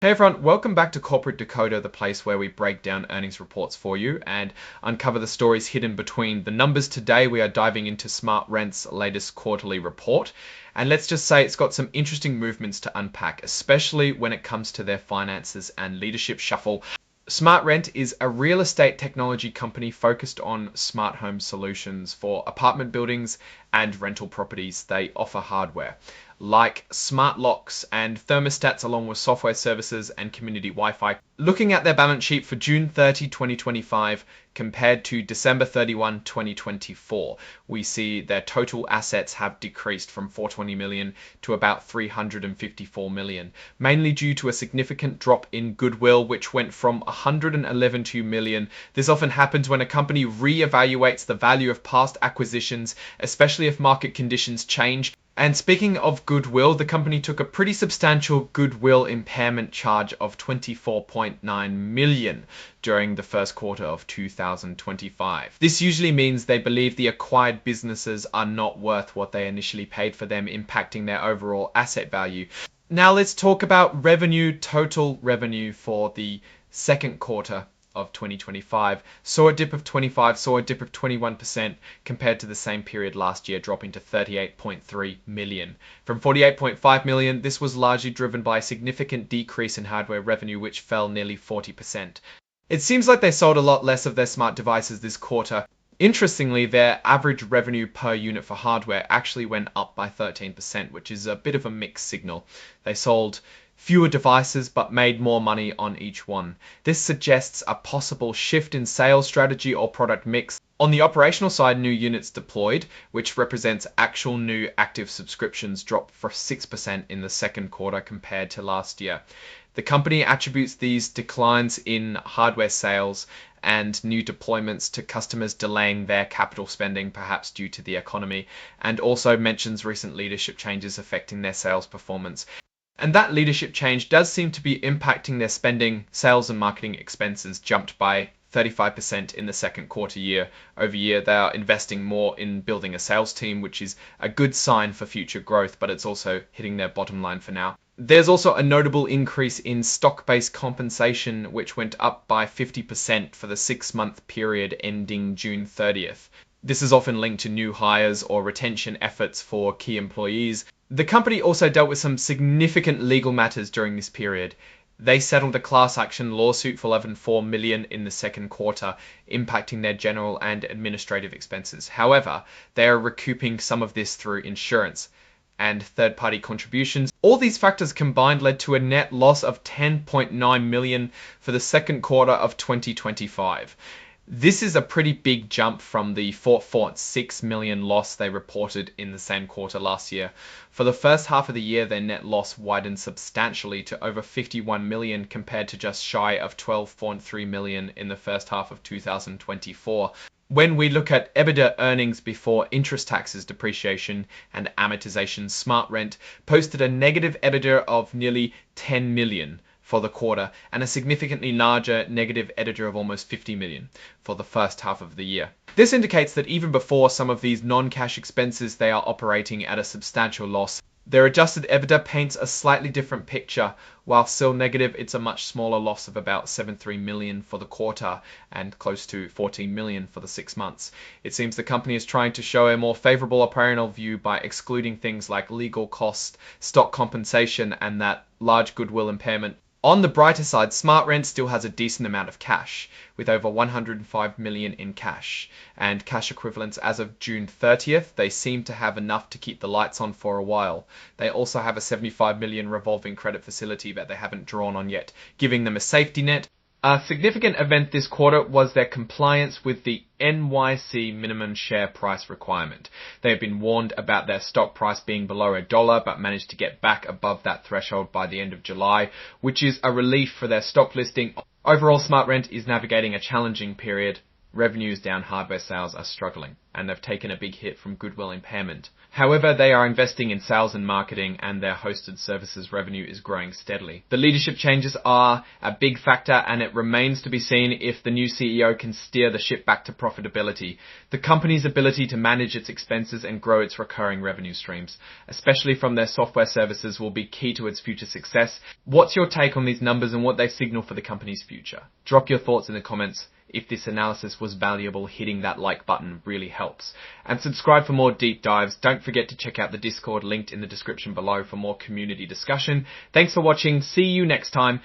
Hey everyone, welcome back to Corporate Decoder, the place where we break down earnings reports for you and uncover the stories hidden between the numbers. Today we are diving into SmartRent's latest quarterly report, and let's just say it's got some interesting movements to unpack, especially when it comes to their finances and leadership shuffle. SmartRent is a real estate technology company focused on smart home solutions for apartment buildings and rental properties. They offer hardware like smart locks and thermostats along with software services and community Wi-Fi. Looking at their balance sheet for June 30, 2025 compared to December 31, 2024, we see their total assets have decreased from 420 million to about 354 million, mainly due to a significant drop in goodwill, which went from 111 million. This often happens when a company re-evaluates the value of past acquisitions, especially if market conditions change. And speaking of goodwill, the company took a pretty substantial goodwill impairment charge of 24.9 million during the first quarter of 2025. This usually means they believe the acquired businesses are not worth what they initially paid for them, impacting their overall asset value. Now let's talk about revenue. Total revenue for the second quarter of 2025 saw a dip of 21% compared to the same period last year, dropping to 38.3 million. From 48.5 million, this was largely driven by a significant decrease in hardware revenue, which fell nearly 40%. It seems like they sold a lot less of their smart devices this quarter. Interestingly, their average revenue per unit for hardware actually went up by 13%, which is a bit of a mixed signal. They sold fewer devices but made more money on each one. This suggests a possible shift in sales strategy or product mix. On the operational side, new units deployed, which represents actual new active subscriptions, dropped for 6% in the second quarter compared to last year. The company attributes these declines in hardware sales and new deployments to customers delaying their capital spending, perhaps due to the economy, and also mentions recent leadership changes affecting their sales performance. And that leadership change does seem to be impacting their spending. Sales and marketing expenses jumped by 35% in the second quarter year over year. They are investing more in building a sales team, which is a good sign for future growth, but it's also hitting their bottom line for now. There's also a notable increase in stock-based compensation, which went up by 50% for the 6-month period ending June 30th. This is often linked to new hires or retention efforts for key employees. The company also dealt with some significant legal matters during this period. They settled a class action lawsuit for 11.4 million in the second quarter, impacting their general and administrative expenses. However, they are recouping some of this through insurance and third-party contributions. All these factors combined led to a net loss of 10.9 million for the second quarter of 2025. This is a pretty big jump from the 4.6 million loss they reported in the same quarter last year. For the first half of the year, their net loss widened substantially to over 51 million compared to just shy of 12.3 million in the first half of 2024. When we look at EBITDA earnings before interest, taxes, depreciation, and amortization, SmartRent posted a negative EBITDA of nearly 10 million for the quarter and a significantly larger negative EBITDA of almost 50 million for the first half of the year. This indicates that even before some of these non-cash expenses, they are operating at a substantial loss. Their adjusted EBITDA paints a slightly different picture. While still negative, it's a much smaller loss of about 7.3 million for the quarter and close to 14 million for the 6 months. It seems the company is trying to show a more favorable operational view by excluding things like legal costs, stock compensation, and that large goodwill impairment. On the brighter side, SmartRent still has a decent amount of cash, with over 105 million in cash and cash equivalents as of June 30th. They seem to have enough to keep the lights on for a while. They also have a 75 million revolving credit facility that they haven't drawn on yet, giving them a safety net. A significant event this quarter was their compliance with the NYC minimum share price requirement. They have been warned about their stock price being below $1, but managed to get back above that threshold by the end of July, which is a relief for their stock listing. Overall, SmartRent is navigating a challenging period, revenues down, hardware sales are struggling, and they've taken a big hit from goodwill impairment. However, they are investing in sales and marketing, and their hosted services revenue is growing steadily. The leadership changes are a big factor, and it remains to be seen if the new CEO can steer the ship back to profitability. The company's ability to manage its expenses and grow its recurring revenue streams, especially from their software services, will be key to its future success. What's your take on these numbers and what they signal for the company's future? Drop your thoughts in the comments. If this analysis was valuable, hitting that like button really helps. And subscribe for more deep dives. Don't forget to check out the Discord linked in the description below for more community discussion. Thanks for watching. See you next time.